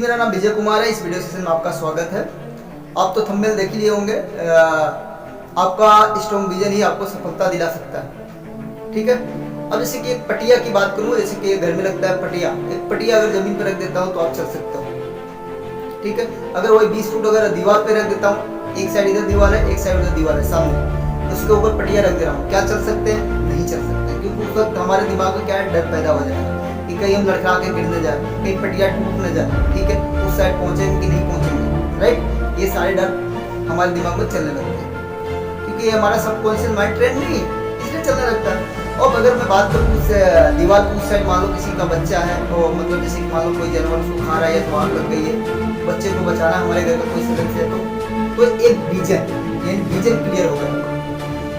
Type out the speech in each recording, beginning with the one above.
मेरा नाम विजय कुमार है। इस वीडियो सेशन में आपका स्वागत है। आप तो थंबनेल देख ही लिए होंगे। आपका स्ट्रॉन्ग विजन ही आपको सफलता दिला सकता है। ठीक है। अब जैसे कि एक पटिया की बात करूँ, जैसे कि घर में लगता है पटिया, एक पटिया अगर जमीन पर रख देता हूँ तो आप चल सकते हो। ठीक है। अगर वही 20 फुट अगर दीवार पे रख देता हूँ, एक साइड इधर दीवार है, एक साइड उधर दीवार है सामने, तो उसके ऊपर पटिया रख दे रहा हूँ, क्या चल सकते हैं? नहीं चल सकते, क्योंकि उस वक्त हमारे दिमाग में क्या है, डर पैदा हो जाएगा कि कहीं हम लड़खड़ा के गिर न जाए, कहीं पटिया टूट न जाए। ठीक है। उस साइड पहुंचेंगे कि नहीं पहुंचेंगे, राइट। ये सारे डर हमारे दिमाग में चलने लगते हैं, क्योंकि ये हमारा सबकॉन्शियस माइंड ट्रेंड नहीं है, इसलिए चलने लगता है। और अगर मैं बात करूँ उस दीवार की उस साइड, मान लो किसी का बच्चा है, तो मतलब जैसे कि मान लो कोई जानवर उसको खा रहा है या तो आग लग गई है, बच्चे को बचाना हमारे घर का कोई सदस्य है, तो एक विजन, यानी विजन क्लियर होगा।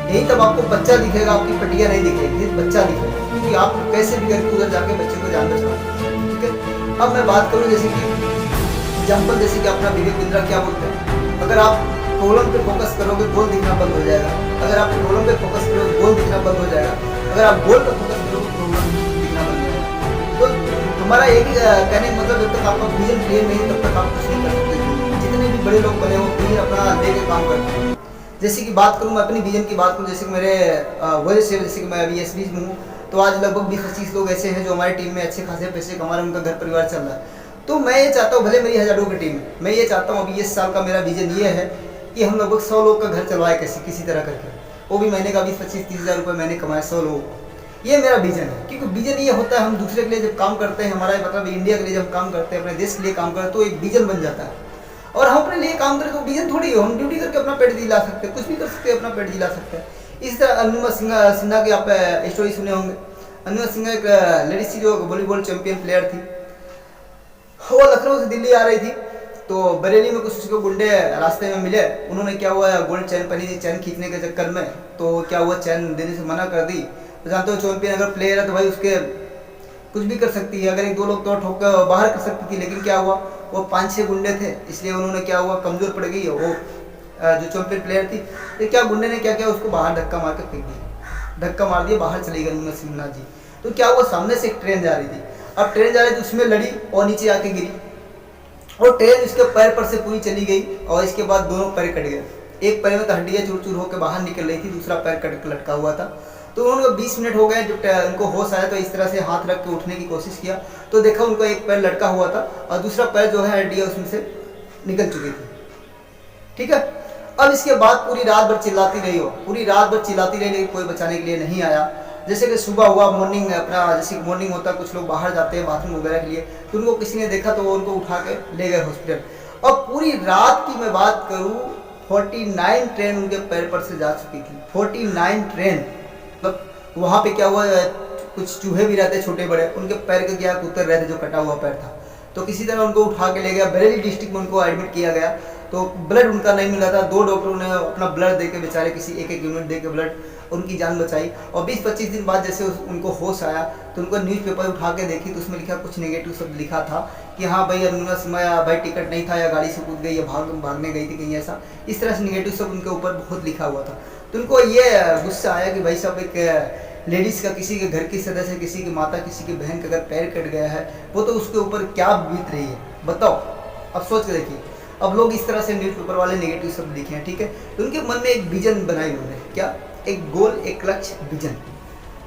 यही तब आपको बच्चा दिखेगा, आपकी पटिया नहीं दिखेगी, बच्चा दिखेगा, क्योंकि आप कैसे भी करके उधर जाके बच्चे को जान बचाओ। ठीक है। अब मैं बात करूँ जैसे कि एग्जाम्पल, जैसे कि अपना विवेक बिंद्रा क्या बोलते हैं, अगर आप प्रॉब्लम पे फोकस करोगे गोल दिखना बंद हो जाएगा, अगर आप प्रॉब्लम पे फोकस करोगे गोल दिखना बंद हो जाएगा, अगर आप गोल पे फोकस करोगे प्रॉब्लम दिखना बंद हो जाएगा। तो हमारा एक कहने का मतलब, जब तक आपका विजन क्लियर नहीं तब तक आप कुछ नहीं कर सकते। जितने भी बड़े लोग बने वो विजन अपना लेके काम करते हैं। जैसे कि बात करूँ मैं अपनी विजन की बात करूँ, जैसे कि मेरे वजह से, जैसे कि मैं अभी एसबी में हूँ, तो आज लगभग 20-25 लोग ऐसे हैं जो हमारी टीम में अच्छे खासे पैसे कमा रहे हैं, उनका घर परिवार चल रहा है। तो मैं ये चाहता हूँ, भले मेरी हजारों की टीम है, मैं ये चाहता हूँ अभी इस साल का मेरा विजन ये है कि हम लगभग 100 लोग का घर चलवाए किसी तरह करके, वो भी महीने का 20-25-30 हज़ार रुपये महीने कमाए 100 लोग। ये मेरा विजन है, क्योंकि विजन ये होता है, हम दूसरे के लिए जब काम करते हैं, हमारा मतलब इंडिया के लिए जब काम करते हैं, अपने देश के लिए काम करते हैं, तो एक विजन बन जाता है। और हम अपने लिए काम करें तो विजन थोड़ी हो, हम ड्यूटी करके अपना पेट दिला सकते हैं, कुछ भी कर सकते हैं, अपना पेट दिला सकते हैं। इस तरह अनुमा सिन्हा की आप स्टोरी सुने होंगे। अनुमा सिन्हा एक लेडीज थी जो वॉलीबॉल चैंपियन प्लेयर थी। वो लखनऊ से दिल्ली आ रही थी, तो बरेली में कुछ उसको गुंडे रास्ते में मिले। उन्होंने क्या हुआ, गोल्ड चैन पहनी थी, चैन खींचने के चक्कर में, तो क्या हुआ, चैन देने से मना कर दी। तो जानते हो चैंपियन अगर प्लेयर है तो भाई उसके कुछ भी कर सकती है, अगर 1-2 लोग तो ठोक कर बाहर कर सकती थी, लेकिन क्या हुआ, वो 5-6 गुंडे थे, इसलिए उन्होंने क्या हुआ, कमजोर पड़ गई वो जो चैंपियन प्लेयर थी। तो क्या गुंडे ने क्या किया, उसको बाहर धक्का मार के फेंक दिया, धक्का मार दिया, बाहर चली गई अनुमा सिन्हा जी। तो क्या हुआ, सामने से एक ट्रेन जा रही थी, अब ट्रेन जा रही थी, उसमें लड़ी और नीचे आके गिरी, और ट्रेन उसके पैर पर से पूरी चली गई, और इसके बाद दोनों पैर कट गए। एक पैर में तो हड्डियाँ चूर चूर होकर बाहर निकल रही थी, दूसरा पैर कट के लटका हुआ था। तो उनको 20 मिनट हो गए, जब उनको होश आया तो इस तरह से हाथ रख के उठने की कोशिश किया, तो देखा उनका एक पैर लटका हुआ था और दूसरा पैर जो है हड्डियाँ उसमें से निकल चुकी थी। ठीक है। अब इसके बाद पूरी रात भर चिल्लाती रही हो, पूरी रात भर चिल्लाती रही, लेकिन कोई बचाने के लिए नहीं आया। जैसे कि सुबह हुआ, मॉर्निंग अपना जैसे मॉर्निंग होता है, कुछ लोग बाहर जाते हैं बाथरूम वगैरह के लिए, तो उनको किसी ने देखा तो वो उनको उठा के ले गए हॉस्पिटल। और पूरी रात की मैं बात करूँ, 49 ट्रेन उनके पैर पर से जा चुकी थी, 49 ट्रेन। मतलब वहाँ पे क्या हुआ, कुछ चूहे भी रहते छोटे बड़े, उनके पैर के क्या कुतर रहते जो कटा हुआ पैर था, तो किसी तरह उनको उठा के ले गया। बरेली डिस्ट्रिक्ट में उनको एडमिट किया गया, तो ब्लड उनका नहीं मिला था। 2 डॉक्टरों ने अपना ब्लड देके बेचारे किसी एक यूनिट देके ब्लड उनकी जान बचाई। और 20-25 दिन बाद जैसे उनको होश आया, तो उनको न्यूज़पेपर उठा के देखी, तो उसमें लिखा कुछ नेगेटिव शब्द लिखा था कि हाँ भाई अनुमा सिन्हा भाई टिकट नहीं था, या गाड़ी से कूद गई, या भागने गई थी कहीं, ऐसा इस तरह से नेगेटिव शब्द उनके ऊपर बहुत लिखा हुआ था। तो उनको ये गुस्सा आया कि भाई साहब, एक लेडीज़ का, किसी के घर की सदस्य, किसी की माता, किसी की बहन का अगर पैर कट गया है, वो तो उसके ऊपर क्या बीत रही है, बताओ। अब सोच के देखिए, अब लोग इस तरह से न्यूज़पेपर वाले नेगेटिव शब्द लिखे हैं। ठीक है। तो उनके मन में एक विजन बनाई उन्होंने, क्या, एक गोल, एक लक्ष्य, विजन।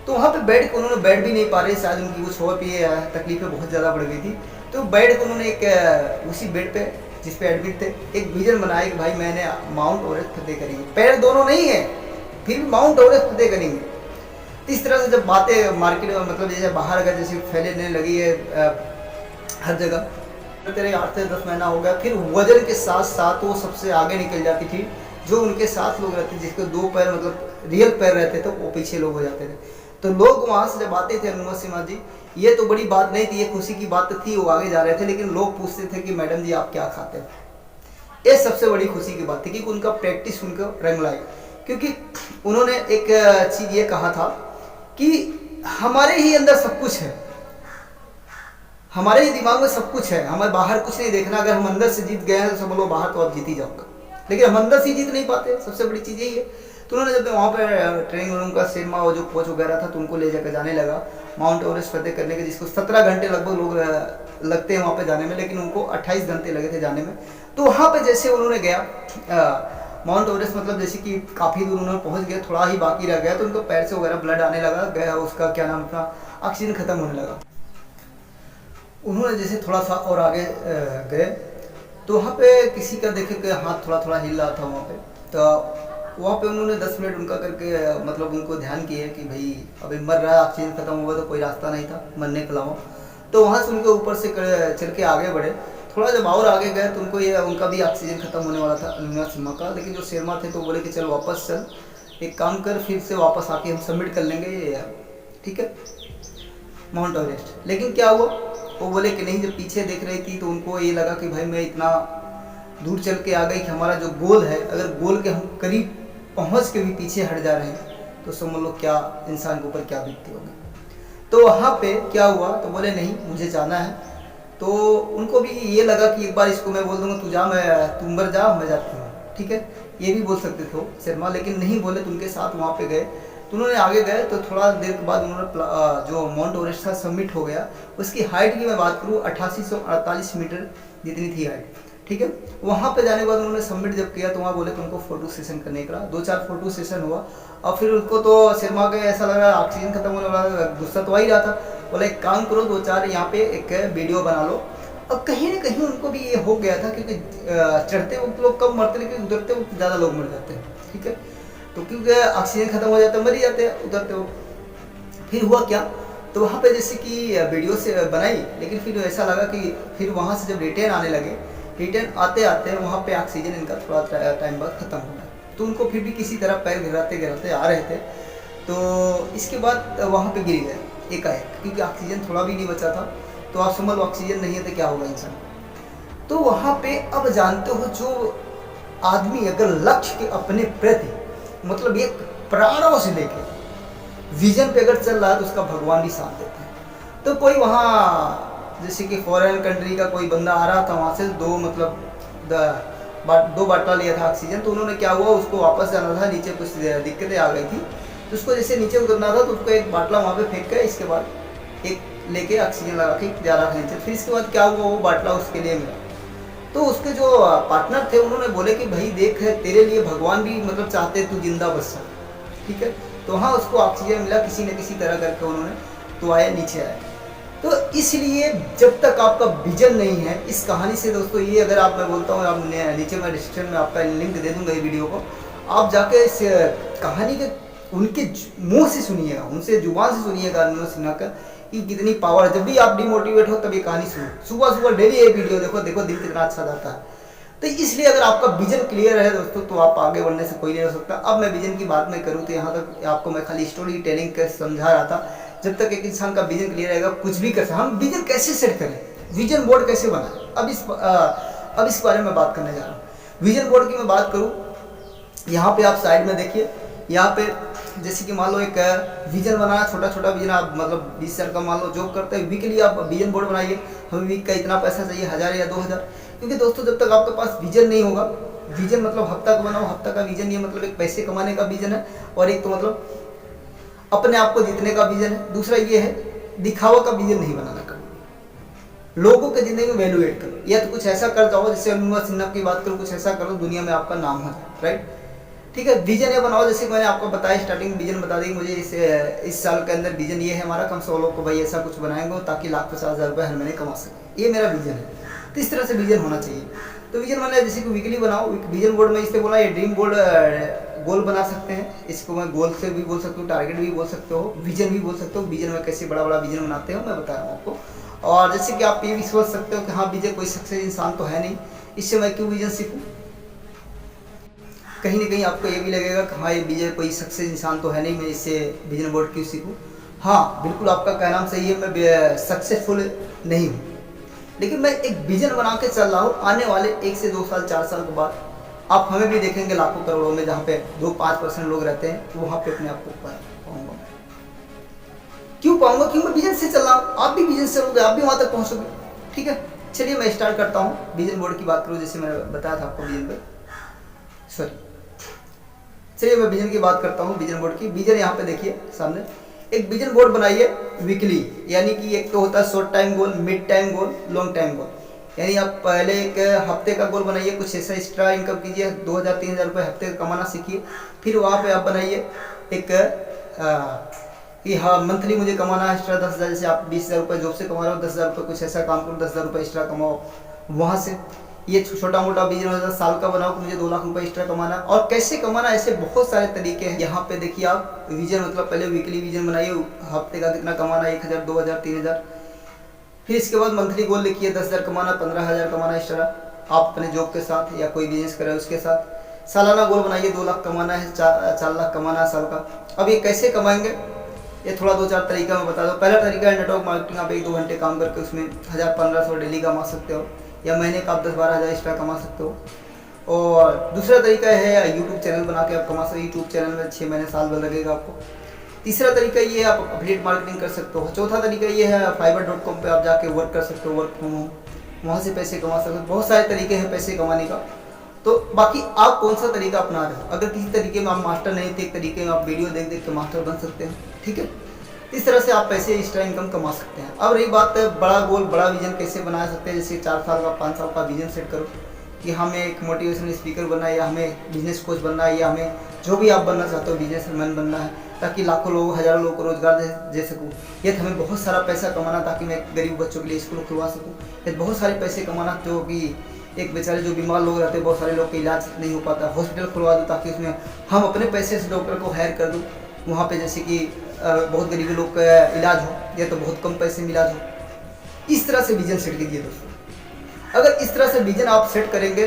तो वहाँ पे बैठ के, उन्होंने बैठ भी नहीं पा रहे, शायद उनकी कुछ और भी तकलीफें बहुत ज़्यादा बढ़ गई थी, तो बैठ के उन्होंने एक उसी बेड पे जिस पे एडमिट थे, एक विजन बनाया कि भाई मैंने माउंट एवरेस्ट फतेह करेंगे। पैर दोनों नहीं है, फिर भी माउंट एवरेस्ट फतेह करेंगे। इस तरह से जब बातें मार्केट में, मतलब जैसे बाहर अगर जैसे फैलने लगी है हर जगह, तेरे 8 से 10 महीना हो गया, फिर वजन के साथ साथ वो सबसे आगे निकल जाती थी। जो उनके साथ लोग रहते, जिसके 2 पैर मतलब रियल पैर रहते थे, वो पीछे लोग हो जाते थे। तो लोग वहाँ से जब आते थे, अनुमा सिन्हा जी, ये तो बड़ी बात नहीं थी, ये खुशी की बात थी, वो आगे जा रहे थे, लेकिन लोग पूछते थे कि मैडम जी आप क्या खाते हैं। ये सबसे बड़ी खुशी की बात थी, क्योंकि उनका प्रैक्टिस उनको रंग लाई। क्योंकि उन्होंने एक चीज़ ये कहा था कि हमारे ही अंदर सब कुछ है, हमारे ही दिमाग में सब कुछ है, हमें बाहर कुछ नहीं देखना। अगर हम अंदर से जीत गए हैं तो समझ लो बाहर तो आप जीत ही जाओगे, लेकिन हम अंदर से जीत नहीं पाते, सबसे बड़ी चीज़ यही है। तो उन्होंने जब वहाँ पर ट्रेनिंग रूम का सिरमा और जो कोच वगैरह था, तो उनको ले जाकर जाने लगा माउंट एवरेस्ट फतेह करने के, जिसको 17 घंटे लगभग लोग लगते हैं वहाँ पे जाने में, लेकिन उनको 28 घंटे लगे थे जाने में। तो वहाँ पे जैसे उन्होंने गया माउंट एवरेस्ट, मतलब जैसे कि काफ़ी दूर उन्होंने पहुँच गया, थोड़ा ही बाकी रह गया, तो उनको पैर से वगैरह ब्लड आने लगा, गया उसका क्या नाम था, ऑक्सीजन खत्म होने लगा। उन्होंने जैसे थोड़ा सा और आगे गए तो वहाँ पे किसी का देखे कि हाथ थोड़ा थोड़ा हिल रहा था वहाँ पे, तो वहाँ पे उन्होंने 10 मिनट उनका करके मतलब उनको ध्यान किए कि भाई अभी मर रहा है, ऑक्सीजन खत्म हुआ तो कोई रास्ता नहीं था मरने के अलावा। तो वहाँ से उनके ऊपर से चल के आगे बढ़े, थोड़ा जब और आगे गए तो उनको ये उनका भी ऑक्सीजन खत्म होने वाला था अनुराग शर्मा का, लेकिन जो शर्मा थे तो बोले कि चल वापस चल, एक काम कर फिर से वापस आके हम सबमिट कर लेंगे ये, ठीक है, माउंट एवरेस्ट। लेकिन क्या हुआ, वो बोले कि नहीं, जब पीछे देख रही थी तो उनको ये लगा कि भाई मैं इतना दूर चल के आ गई कि हमारा जो गोल है, अगर गोल के हम करीब पहुंच के भी पीछे हट जा रहे हैं तो समझ लो क्या इंसान के ऊपर क्या बीतती होगी। तो वहाँ पे क्या हुआ, तो बोले नहीं मुझे जाना है। तो उनको भी ये लगा कि एक बार इसको मैं बोल दूंगा तू जा, मैं तुम मर जा मैं जाती हूँ, ठीक है, ये भी बोल सकते थे शर्मा, लेकिन नहीं बोले, तो उनके साथ वहाँ पे गए। तो उन्होंने आगे गए तो थोड़ा देर के बाद उन्होंने जो माउंट एवरेस्ट था सबमिट हो गया। उसकी हाइट की मैं बात करूँ 8848 मीटर जितनी थी हाइट, ठीक है। वहाँ पे जाने के बाद उन्होंने सबमिट जब किया तो वहाँ बोले कि उनको फोटो सेशन करने का, 2-4 फोटो सेशन हुआ। और फिर उनको तो शर्मा के ऐसा लगा ऑक्सीजन खत्म होने वाला, गुस्सा तो आ ही रहा था, बोला एक काम करो 2-4 यहाँ पे एक वीडियो बना लो। अब कहीं ना कहीं उनको भी ये हो गया था, क्योंकि चढ़ते वक्त लोग कम मरते लेकिन उतरते वक्त ज़्यादा लोग मर जाते हैं, ठीक है, तो क्योंकि ऑक्सीजन खत्म हो जाता है मर ही जाते हैं उतरते वक्त। फिर हुआ क्या, तो वहाँ पे जैसे कि वीडियो से बनाई, लेकिन फिर ऐसा लगा कि फिर वहाँ से जब रिटर्न आने लगे, रिटर्न आते आते वहाँ पे ऑक्सीजन इनका थोड़ा टाइम बाद खत्म हो गया। तो उनको फिर भी किसी तरह पैर गिराते गिराते आ रहे थे, तो इसके बाद वहाँ पे गिर गए एकाएक, क्योंकि ऑक्सीजन थोड़ा भी नहीं बचा था। तो आप समझ लो ऑक्सीजन नहीं है तो क्या होगा इंसान। तो वहाँ पे अब जानते हो, जो आदमी अगर लक्ष्य के अपने प्रति मतलब एक प्राणों से लेके विजन पे अगर चल रहा है तो उसका भगवान भी साथ देते हैं। तो कोई वहाँ जैसे कि फॉरेन कंट्री का कोई बंदा आ रहा था, वहाँ से दो बाटला लिया था ऑक्सीजन। तो उन्होंने क्या हुआ, उसको वापस जाना था, नीचे कुछ दिक्कतें आ गई थी, तो उसको जैसे नीचे उतरना था तो उसको एक बाटला वहाँ पे फेंक के इसके बाद एक लेके ऑक्सीजन लगा के जा रहा था नीचे। फिर इसके बाद क्या हुआ, वो बाटला उसके लिए मिला। तो उसके जो पार्टनर थे उन्होंने बोले कि भाई देख तेरे लिए भगवान भी मतलब चाहते तू जिंदा बच सक, ठीक है। तो हाँ उसको ऑक्सीजन मिला किसी न किसी तरह करके, उन्होंने तो आया नीचे आया। तो इसलिए जब तक आपका विजन नहीं है, इस कहानी से दोस्तों ये अगर आप मैं बोलता हूँ, आप नीचे मैं डिस्क्रिप्शन में आपका लिंक दे दूंगा ये वीडियो को, आप जाके इस कहानी के उनके मुंह से सुनिएगा, उनसे जुबान से सुनिएगा अनुराग सिन्हा का कि कितनी पावर है। जब भी आप डिमोटिवेट हो तब ये कहानी सुनो, सुबह सुबह डेली ये वीडियो देखो, देखो दिन कितना अच्छा जाता है। तो इसलिए अगर आपका विजन क्लियर है दोस्तों तो आप आगे बढ़ने से कोई नहीं हो सकता। अब मैं विजन की बात मैं करूँ तो यहाँ तक आपको मैं खाली स्टोरी टेलिंग कर समझा रहा था। जब तक एक इंसान का विजन क्लियर रहेगा कुछ भी कर सकते। हम विजन कैसे सेट करें, विजन बोर्ड कैसे बनाएं, अब इस बारे में बात करने जा रहा हूँ। विजन बोर्ड की मैं बात करूँ, यहाँ पे आप साइड में देखिए, यहाँ पे जैसे कि मान लो एक विजन बनाना, छोटा छोटा विजन, आप मतलब 20 साल का मान लो जॉब करते हैं, वीक के लिए आप विजन बोर्ड बनाइए, हमें वीक का इतना पैसा चाहिए, 1000 या 2000। क्योंकि दोस्तों जब तक आपके पास विजन नहीं होगा, विजन मतलब हफ्ता का बनाओ, हफ्ता का विजन ये मतलब एक पैसे कमाने का विजन है, और एक तो मतलब अपने आप को जीतने का विजन है। दूसरा ये है दिखावा का विजन नहीं बनाना, कर लोगों के जिंदगी में वैल्यू एड करो, या तो कुछ ऐसा कर जाओ, जैसे अनुराग सिन्हा की बात करो, कुछ ऐसा करो दुनिया में आपका नाम हो जाए, राइट, ठीक है। विजन ये बनाओ, जैसे मैंने आपको बताया स्टार्टिंग विजन बता दी, मुझे इस साल के अंदर विजन ये है हमारा, कम 100 लोग को भाई ऐसा कुछ बनाएंगे ताकि 1,50,000 रुपये हर महीने कमा सके, ये मेरा विजन है। तो इस तरह से विजन होना चाहिए। तो विजन मैंने जैसे कि वीकली बनाओ, विजन बोर्ड में इससे बोला, ये ड्रीम बोर्ड गोल बना सकते हैं, इसको मैं गोल से भी बोल सकता हूँ, टारगेट भी बोल सकते हो, विजन भी बोल सकते हो। विजन में कैसे बड़ा बड़ा विजन बनाते हो मैं बता रहा हूँ आपको। और जैसे कि आप ये भी सोच सकते हो कि हाँ विजय कोई सक्सेस इंसान तो है नहीं, इससे मैं क्यों विजन सीखूँ। कहीं ना कहीं आपको ये भी लगेगा कि हाँ ये विजय कोई सक्सेस इंसान तो है नहीं, मैं इससे विजन बोर्ड क्यों सीखूँ। हाँ बिल्कुल आपका कहना सही है, मैं सक्सेसफुल नहीं हूँ, लेकिन मैं एक विजन बना के चल रहा हूँ। आने वाले 1 से 2 साल 4 साल के बाद आप हमें भी देखेंगे लाखों करोड़ों में, जहाँ पे 2-5% लोग रहते हैं, तो वहाँ पे अपने आप को पाऊंगा। क्यों पाऊंगा, क्यों मैं विजन से चल रहा हूँ। आप भी विजन से चलोगे, आप भी वहाँ तक पहुँचोगे, ठीक है। चलिए मैं स्टार्ट करता हूँ। विजन बोर्ड की बात करूँ, जैसे मैंने बताया था आपको विजन पे, चलिए मैं विजन की बात करता हूँ। विजन बोर्ड की, विजन यहाँ पे देखिए सामने, एक विजन बोर्ड बनाइए। वीकली, यानी कि एक तो होता है short time goal, mid time goal, long time goal. यानी आप पहले एक हफ्ते का गोल बनाइए, कुछ ऐसा एक्स्ट्रा इनकम कीजिए, 2000-3000 रुपये हफ्ते का कमाना सीखिए। फिर वहाँ पे आप बनाइए एक कि हाँ मंथली मुझे कमाना है एक्स्ट्रा 10,000, जैसे आप 20,000 रुपये जॉब से कमा रहे हो, 10,000 रुपये कुछ ऐसा काम करो, 10,000 रुपये एक्स्ट्रा कमाओ वहाँ से। ये छोटा मोटा बिजनेस हो, साल का बनाओ कि मुझे 2 लाख रुपये एक्स्ट्रा कमाना। और कैसे कमाना, ऐसे बहुत सारे तरीके हैं। यहाँ पे देखिए आप विजन, मतलब पहले वीकली विजन बनाइए, हफ्ते का कितना कमाना, 1,000, 2,000, 3,000। फिर इसके बाद मंथली गोल लिखिए, 10,000 कमाना, 15,000 कमाना एक्स्ट्रा आप अपने जॉब के साथ या कोई बिजनेस करे उसके साथ। सालाना गोल बनाइए, 2 लाख कमाना है, 4 लाख कमाना है साल का। अब ये कैसे कमाएंगे, ये थोड़ा 2-4 तरीका मैं बता दूँ। पहला तरीका है नेटवर्क मार्केटिंग। आप 1-2 घंटे काम करके उसमें 1,000-1,500 डेली कमा सकते हो, या महीने का आप 10-12,000 एक्स्ट्रा कमा सकते हो। और दूसरा तरीका है यूट्यूब चैनल बना के आप कमा सकते हो। यूट्यूब चैनल में 6 महीने साल भर लगेगा आपको। तीसरा तरीका ये है आप अफिलिएट मार्केटिंग कर सकते हो। चौथा तरीका ये है fiverr.com पे आप जाके वर्क कर सकते हो, वर्क फ्रॉम होम, वहाँ से पैसे कमा सकते हो। बहुत सारे तरीके हैं पैसे कमाने का। तो बाकी आप कौन सा तरीका अपना रहे हो। अगर किसी तरीके में आप मास्टर नहीं थे, एक तरीके में आप वीडियो देख देख के मास्टर बन सकते हैं, ठीक है। इस तरह से आप पैसे एक्स्ट्रा इनकम कमा सकते हैं। अब रही बात बड़ा गोल, बड़ा विजन कैसे बना सकते हैं। जैसे 4 साल का, 5 साल का विजन सेट करो कि हमें एक मोटिवेशनल स्पीकर बनना है, या हमें बिजनेस कोच बनना है, या हमें जो भी आप बनना चाहते हो बिजनेसमैन बनना है, ताकि लाखों लोग, हजारों लोगों को रोजगार दे सकूँ। या तो हमें बहुत सारा पैसा कमाना ताकि मैं गरीब बच्चों के लिए स्कूल खुलवा सकूँ। या बहुत सारे पैसे कमाना जो कि एक बेचारे जो बीमार लोग रहते हैं, बहुत सारे लोग का इलाज नहीं हो पाता, हॉस्पिटल खुलवा दूँ ताकि उसमें हम अपने पैसे से डॉक्टर को हायर कर दूँ वहाँ पे, जैसे कि बहुत गरीब लोग का इलाज हो, या तो बहुत कम पैसे में इलाज हो। इस तरह से विजन सेट कीजिए दोस्तों। अगर इस तरह से विजन आप सेट करेंगे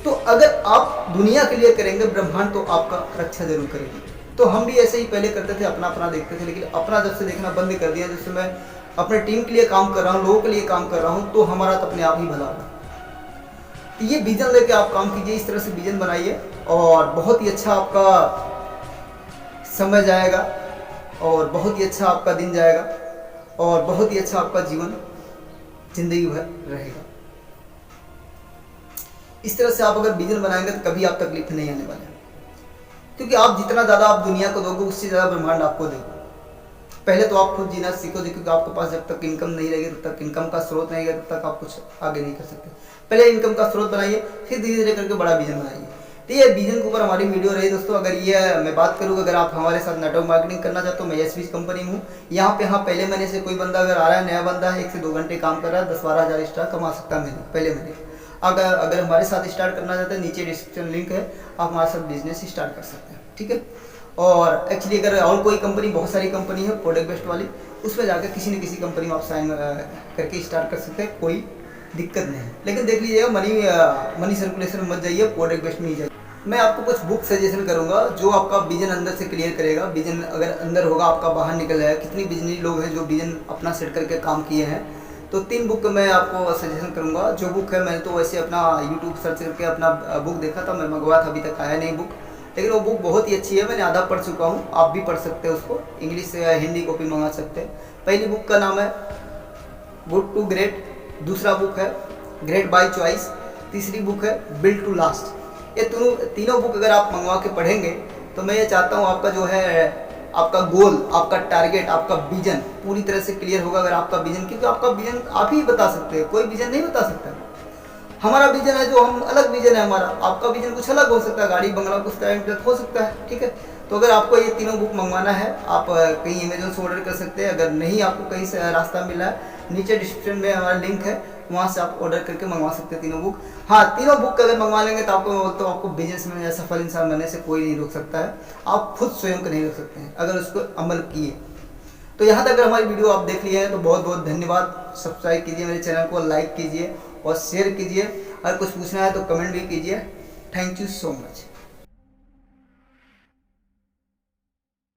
तो अगर आप दुनिया के लिए करेंगे, ब्रह्मांड तो आपका रक्षा जरूर करेगी। तो हम भी ऐसे ही पहले करते थे, अपना अपना देखते थे, लेकिन अपना जब से देखना बंद कर दिया, जब से मैं अपने टीम के लिए काम कर रहा हूँ, लोगों के लिए काम कर रहा हूँ, तो हमारा तो अपने आप ही भला होगा। तो ये विजन लेके आप काम कीजिए, इस तरह से विजन बनाइए और बहुत ही अच्छा आपका समय जाएगा, और बहुत ही अच्छा आपका दिन जाएगा, और बहुत ही अच्छा आपका जीवन जिंदगी भर रहेगा। इस तरह से आप अगर विजन बनाएंगे तो कभी आप तकलीफ नहीं आने वाले, क्योंकि आप जितना ज़्यादा आप दुनिया को दोगे, उससे ज़्यादा ब्रह्मांड आपको देगा। पहले तो आप खुद जीना सीखो, क्योंकि आपके पास जब तक इनकम नहीं रहेगी, तब तक इनकम का स्रोत नहीं रहेगा, तब तक आप कुछ आगे नहीं कर सकते। पहले इनकम का स्रोत बनाइए, फिर धीरे धीरे करके बड़ा विजन बनाइए। तो ये विजन के ऊपर हमारी वीडियो रही दोस्तों। अगर ये मैं बात करूँ, अगर आप हमारे साथ नेटवर्क मार्केटिंग करना चाहते हो, मैं यशवीज कंपनी में हूँ। यहाँ पे हाँ पहले महीने से कोई बंदा अगर आ रहा है, नया बंदा है, 1 से 2 घंटे काम कर रहा है, 10-12 हज़ार एक्स्ट्रा कमा सकता है महीने, पहले महीने। अगर हमारे साथ स्टार्ट करना चाहते हैं, नीचे डिस्क्रिप्शन लिंक है, आप हमारे साथ बिजनेस स्टार्ट कर सकते हैं, ठीक है। और एक्चुअली अगर और कोई कंपनी, बहुत सारी कंपनी है प्रोडक्ट बेस्ड वाली, उसमें जाकर किसी न किसी कंपनी में आप साइन करके स्टार्ट कर सकते हैं, कोई दिक्कत नहीं है। लेकिन देख लीजिएगा मनी सर्कुलेशन में मत जाइए, प्रोडक्ट बेस्ड में ही जाइए। मैं आपको कुछ बुक सजेशन करूंगा जो आपका विजन अंदर से क्लियर करेगा। विजन अगर अंदर होगा, आपका बाहर निकल जाएगा। कितनी बिजनेस लोग हैं जो विजन अपना सेट करके काम किए हैं। तो 3 बुक मैं आपको सजेशन करूंगा। जो बुक है, मैंने तो वैसे अपना यूट्यूब सर्च करके अपना बुक देखा था, मैं मंगवाया था, अभी तक आया नहीं बुक, लेकिन वो बुक बहुत ही अच्छी है। मैंने आधा पढ़ चुका हूँ, आप भी पढ़ सकते हैं उसको, इंग्लिश से या हिंदी कॉपी मंगा सकते हैं। पहली बुक का नाम है गुड टू ग्रेट, दूसरा बुक है ग्रेट बाय चॉइस, तीसरी बुक है बिल्ड टू लास्ट। ये तीनों बुक अगर आप मंगवा के पढ़ेंगे तो मैं ये चाहता हूँ आपका जो है, आपका गोल, आपका टारगेट, आपका विजन पूरी तरह से क्लियर होगा। अगर आपका विजन, क्योंकि आपका विजन आप ही बता सकते हैं, कोई विजन नहीं बता सकता। हमारा विजन है जो हम अलग विजन है हमारा, आपका विजन कुछ अलग हो सकता है, गाड़ी बंगला कुछ टाइम हो सकता है, ठीक है। तो अगर आपको ये तीनों बुक मंगवाना है, आप कहीं अमेजोन से ऑर्डर कर सकते हैं। अगर नहीं आपको कहीं से रास्ता मिला है, नीचे डिस्क्रिप्शन में हमारा लिंक है, वहाँ से आप ऑर्डर करके मंगवा सकते हैं तीनों बुक। हाँ, तीनों बुक अगर मंगवा लेंगे तो आपको बिजनेस में या सफल इंसान बनने से कोई नहीं रोक सकता है। आप खुद स्वयं को नहीं रोक सकते हैं अगर उसको अमल किए। तो यहाँ तक अगर हमारी वीडियो आप देख लिए हैं तो बहुत बहुत धन्यवाद। सब्सक्राइब कीजिए मेरे चैनल को, लाइक कीजिए और शेयर कीजिए। अगर कुछ पूछना है तो कमेंट भी कीजिए। Thank you so much.